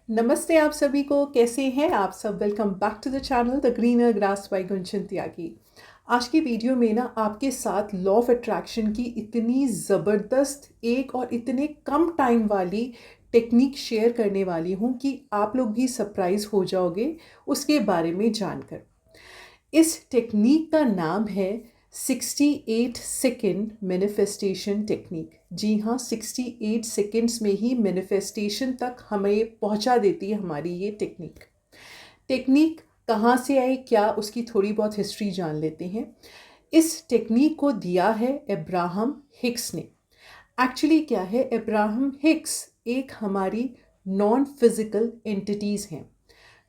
नमस्ते आप सभी को, कैसे हैं आप सब। Welcome back to the channel the greener grass by Gunjan Tyagi. आज की वीडियो में ना आपके साथ लॉ ऑफ अट्रैक्शन की इतनी ज़बरदस्त एक और इतने कम टाइम वाली टेक्निक शेयर करने वाली हूँ कि आप लोग भी सरप्राइज हो जाओगे उसके बारे में जानकर। इस टेक्निक का नाम है 68 सेकेंड मैनिफेस्टेशन टेक्निक। जी हाँ, 68 सेकेंड्स में ही मैनिफेस्टेशन तक हमें पहुंचा देती है हमारी ये टेक्निक। टेक्निक कहाँ से आई, क्या उसकी थोड़ी बहुत हिस्ट्री जान लेते हैं। इस टेक्निक को दिया है अब्राहम हिक्स ने। एक्चुअली क्या है, अब्राहम हिक्स एक हमारी नॉन फिजिकल एंटिटीज़ हैं।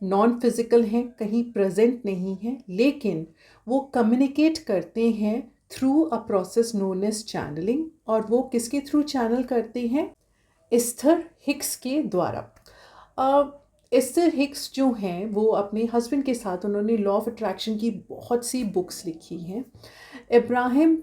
नॉन फिजिकल हैं, कहीं प्रेजेंट नहीं हैं, लेकिन वो कम्युनिकेट करते हैं through a process known as channelling. और वो किसके थ्रू चैनल करते हैं? एस्थर हिक्स के द्वारा। एस्थर हिक्स जो हैं वो अपने हस्बैंड के साथ उन्होंने लॉ ऑफ अट्रैक्शन की बहुत सी बुक्स लिखी हैं। इब्राहिम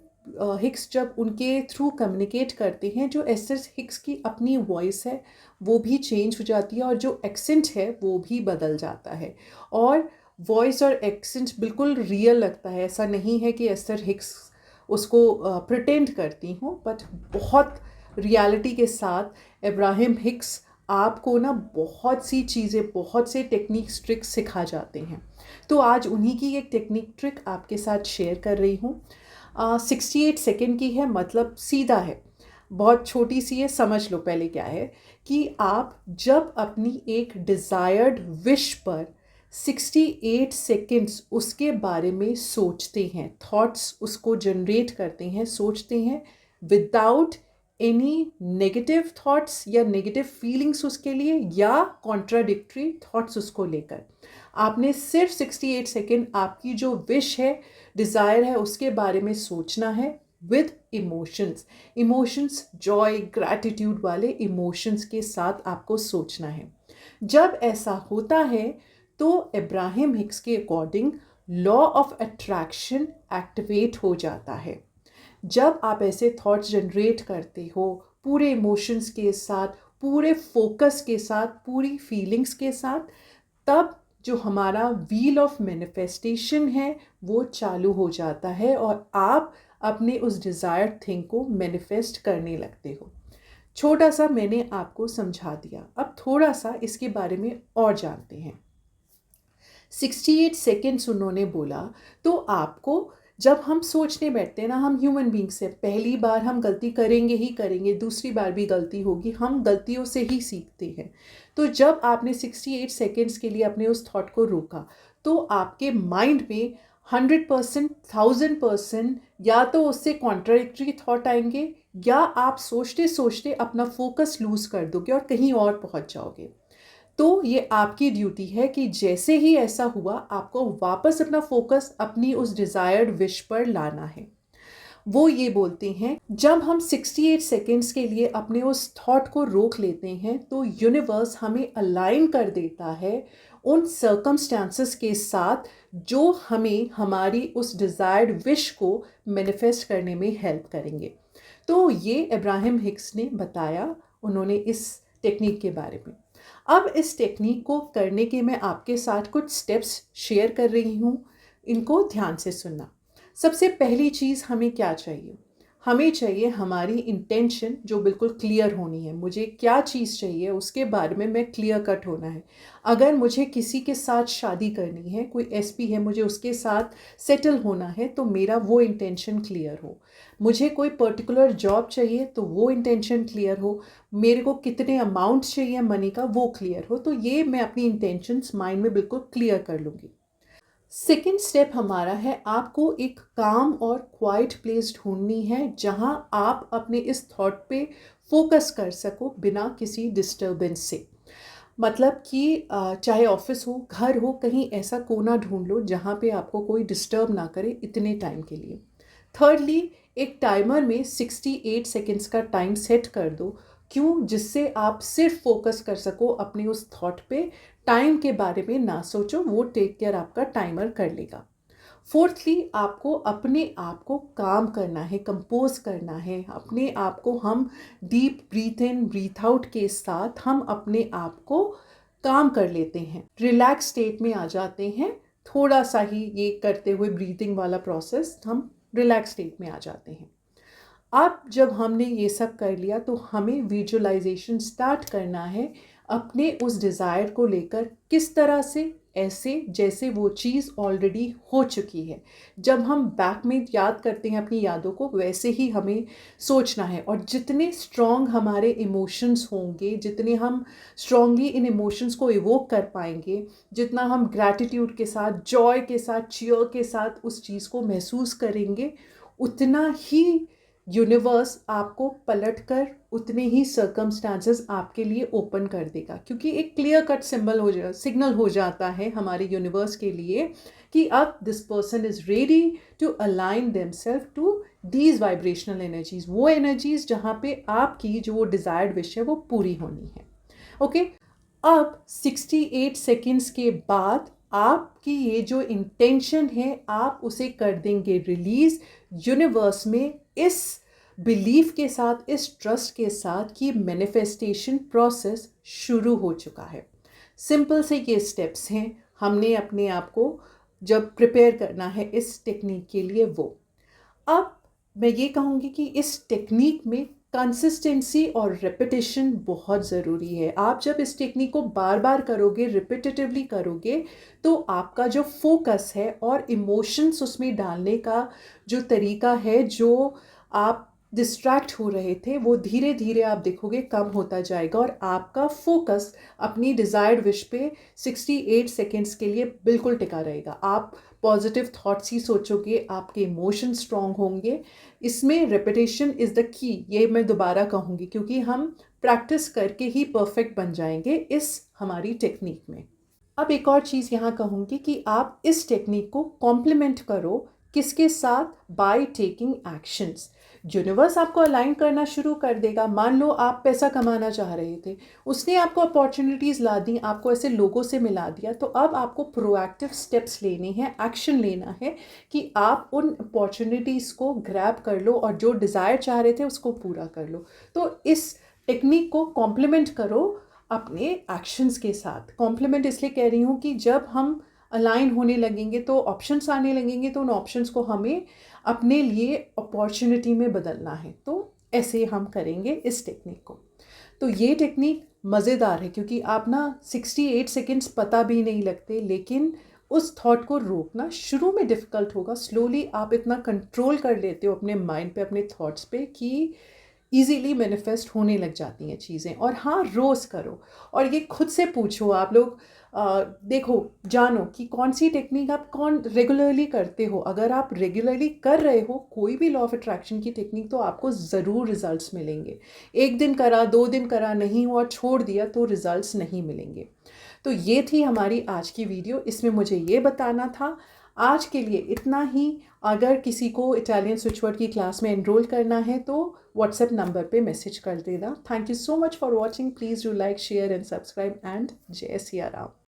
हिक्स जब उनके थ्रू कम्युनिकेट करते हैं, जो एस्थर हिक्स की अपनी वॉइस है वो भी चेंज हो जाती है और जो एक्सेंट है वो भी बदल जाता है। और वॉइस और एक्सेंट बिल्कुल रियल लगता है। ऐसा नहीं है कि एस्थर हिक्स उसको प्रिटेंड करती हूँ, बट बहुत रियलिटी के साथ इब्राहिम हिक्स आपको ना बहुत सी चीज़ें, बहुत से टेक्निक्स ट्रिक्स सिखा जाते हैं। तो आज उन्हीं की एक टेक्निक ट्रिक आपके साथ शेयर कर रही हूँ। 68 सेकेंड की है, मतलब सीधा है, बहुत छोटी सी है। समझ लो पहले क्या है कि आप जब अपनी एक डिज़ायर्ड विश पर 68 सेकेंड्स उसके बारे में सोचते हैं, थॉट्स उसको जनरेट करते हैं, सोचते हैं विदाउट एनी नेगेटिव थॉट्स या नेगेटिव फीलिंग्स उसके लिए या कॉन्ट्राडिक्टरी थॉट्स उसको लेकर, आपने सिर्फ 68 सेकेंड आपकी जो विश है, डिज़ायर है, उसके बारे में सोचना है with emotions. Emotions Joy, gratitude वाले इमोशंस के साथ आपको सोचना है। जब ऐसा होता है तो इब्राहिम हिक्स के according law of attraction activate हो जाता है। जब आप ऐसे थॉट्स जनरेट करते हो पूरे इमोशंस के साथ, पूरे फोकस के साथ, पूरी फीलिंग्स के साथ, तब जो हमारा व्हील ऑफ मैनिफेस्टेशन है वो चालू हो जाता है और आप अपने उस डिज़ायर्ड थिंग को मैनिफेस्ट करने लगते हो। छोटा सा मैंने आपको समझा दिया, अब थोड़ा सा इसके बारे में और जानते हैं। 68 सेकेंड्स उन्होंने बोला। तो आपको जब हम सोचने बैठते हैं ना, हम ह्यूमन बींग से पहली बार हम गलती करेंगे ही करेंगे, दूसरी बार भी गलती होगी, हम गलतियों से ही सीखते हैं। तो जब आपने 68 सेकेंड्स के लिए अपने उस थॉट को रोका तो आपके माइंड में 100%, 1000% या तो उससे कॉन्ट्राडिक्टरी थॉट आएंगे या आप सोचते सोचते अपना फोकस लूज कर दोगे और कहीं और पहुंच जाओगे। तो ये आपकी ड्यूटी है कि जैसे ही ऐसा हुआ आपको वापस अपना फोकस अपनी उस डिज़ायर्ड विश पर लाना है। वो ये बोलते हैं, जब हम 68 सेकेंड्स के लिए अपने उस थॉट को रोक लेते हैं तो यूनिवर्स हमें अलाइन कर देता है उन सर्कमस्टांसेस के साथ जो हमें हमारी उस डिज़ायर्ड विश को मैनिफेस्ट करने में हेल्प करेंगे। तो ये इब्राहिम हिक्स ने बताया उन्होंने इस टेक्निक के बारे में। अब इस टेक्निक को करने के मैं आपके साथ कुछ स्टेप्स शेयर कर रही हूँ, इनको ध्यान से सुनना। सबसे पहली चीज़ हमें क्या चाहिए? हमें चाहिए हमारी इंटेंशन जो बिल्कुल क्लियर होनी है। मुझे क्या चीज़ चाहिए उसके बारे में मैं क्लियर कट होना है। अगर मुझे किसी के साथ शादी करनी है, कोई एसपी है, मुझे उसके साथ सेटल होना है, तो मेरा वो इंटेंशन क्लियर हो। मुझे कोई पर्टिकुलर जॉब चाहिए तो वो इंटेंशन क्लियर हो। मेरे को कितने अमाउंट चाहिए मनी का वो क्लियर हो। तो ये मैं अपनी इंटेंशंस माइंड में बिल्कुल क्लियर कर लूँगी। सेकेंड स्टेप हमारा है, आपको एक काम और क्वाइट प्लेस ढूंढनी है जहां आप अपने इस थॉट पे फोकस कर सको बिना किसी डिस्टरबेंस से। मतलब कि चाहे ऑफिस हो, घर हो, कहीं ऐसा कोना ढूंढ लो जहाँ पे आपको कोई डिस्टर्ब ना करे इतने टाइम के लिए। थर्डली, एक टाइमर में 68 सेकेंड्स का टाइम सेट कर दो। क्यों? जिससे आप सिर्फ फोकस कर सको अपने उस थॉट पे, टाइम के बारे में ना सोचो, वो टेक केयर आपका टाइमर कर लेगा। फोर्थली, आपको अपने आप को काम करना है, कंपोज करना है अपने आप को। हम डीप ब्रीथ इन ब्रीथ आउट के साथ हम अपने आप को काम कर लेते हैं, रिलैक्स स्टेट में आ जाते हैं। थोड़ा सा ही ये करते हुए ब्रीथिंग वाला प्रोसेस हम रिलैक्स स्टेट में आ जाते हैं। अब जब हमने ये सब कर लिया तो हमें विजुअलाइजेशन स्टार्ट करना है अपने उस डिज़ायर को लेकर, किस तरह से, ऐसे जैसे वो चीज़ ऑलरेडी हो चुकी है। जब हम बैक में याद करते हैं अपनी यादों को, वैसे ही हमें सोचना है। और जितने स्ट्रॉन्ग हमारे इमोशंस होंगे, जितने हम स्ट्रॉन्गली इन इमोशंस को इवोक कर पाएंगे, जितना हम ग्रैटिट्यूड के साथ, जॉय के साथ, चीयर के साथ उस चीज़ को महसूस करेंगे, उतना ही यूनिवर्स आपको पलटकर उतने ही सर्कमस्टांसेस आपके लिए ओपन कर देगा। क्योंकि एक क्लियर कट सिग्नल हो जाता है हमारे यूनिवर्स के लिए कि अब this person is ready to align themselves to these vibrational energies, वो एनर्जीज जहाँ पे आपकी जो वो डिज़ायर्ड विश है वो पूरी होनी है। ओके, अब 68 सेकेंड्स के बाद आपकी ये जो इंटेंशन है आप उसे कर देंगे रिलीज यूनिवर्स में, इस बिलीफ के साथ, इस ट्रस्ट के साथ कि मैनिफेस्टेशन प्रोसेस शुरू हो चुका है। सिंपल से ये स्टेप्स हैं, हमने अपने आप को जब प्रिपेयर करना है इस टेक्निक के लिए वो। अब मैं ये कहूँगी कि इस टेक्निक में कंसिस्टेंसी और रेपिटेशन बहुत ज़रूरी है। आप जब इस टेक्निक को बार बार करोगे, रिपीटेटिवली करोगे, तो आपका जो फोकस है और इमोशंस उसमें डालने का जो तरीका है, जो आप डिस्ट्रैक्ट हो रहे थे, वो धीरे धीरे आप देखोगे कम होता जाएगा और आपका फोकस अपनी डिज़ायर्ड विश पे 68 सेकेंड्स के लिए बिल्कुल टिका रहेगा। आप पॉजिटिव थॉट्स ही सोचोगे, आपके इमोशन स्ट्रॉन्ग होंगे। इसमें रेपिटेशन इज़ द की, ये मैं दोबारा कहूँगी, क्योंकि हम प्रैक्टिस करके ही परफेक्ट बन जाएंगे इस हमारी टेक्निक में। अब एक और चीज़ यहाँ कहूँगी कि आप इस टेक्निक को कॉम्प्लीमेंट करो किसके साथ? By taking actions. यूनिवर्स आपको अलाइन करना शुरू कर देगा। मान लो आप पैसा कमाना चाह रहे थे, उसने आपको अपॉर्चुनिटीज़ ला दी, आपको ऐसे लोगों से मिला दिया, तो अब आपको प्रोएक्टिव स्टेप्स लेने हैं, एक्शन लेना है कि आप उन अपॉर्चुनिटीज़ को ग्रैब कर लो और जो डिज़ायर चाह रहे थे उसको पूरा कर लो। तो इस टेक्निक को कॉम्प्लीमेंट करो अपने एक्शंस के साथ। कॉम्प्लीमेंट इसलिए कह रही हूँ कि जब हम अलाइन होने लगेंगे तो ऑप्शंस आने लगेंगे, तो उन ऑप्शंस को हमें अपने लिए अपॉर्चुनिटी में बदलना है। तो ऐसे हम करेंगे इस टेक्निक को। तो ये टेक्निक मज़ेदार है क्योंकि आप ना 68 सेकेंड्स पता भी नहीं लगते, लेकिन उस थॉट को रोकना शुरू में डिफ़िकल्ट होगा। स्लोली आप इतना कंट्रोल कर लेते हो अपने माइंड पे, अपने थॉट्स पे, कि ईज़िली मैनिफेस्ट होने लग जाती हैं चीज़ें। और हाँ, रोज़ करो और ये खुद से पूछो आप लोग, देखो, जानो कि कौन सी टेक्निक आप रेगुलरली करते हो। अगर आप रेगुलरली कर रहे हो कोई भी लॉ ऑफ अट्रैक्शन की टेक्निक, तो आपको ज़रूर रिजल्ट्स मिलेंगे। एक दिन करा, 2 दिन करा, नहीं हुआ, छोड़ दिया, तो रिजल्ट्स नहीं मिलेंगे। तो ये थी हमारी आज की वीडियो, इसमें मुझे ये बताना था। आज के लिए इतना ही। अगर किसी को इटालियन स्विच वर्ड की क्लास में एनरोल करना है तो व्हाट्सएप नंबर पे मैसेज कर देना। Thank you so much for watching. Please do like, share and subscribe, and जय सिया राम।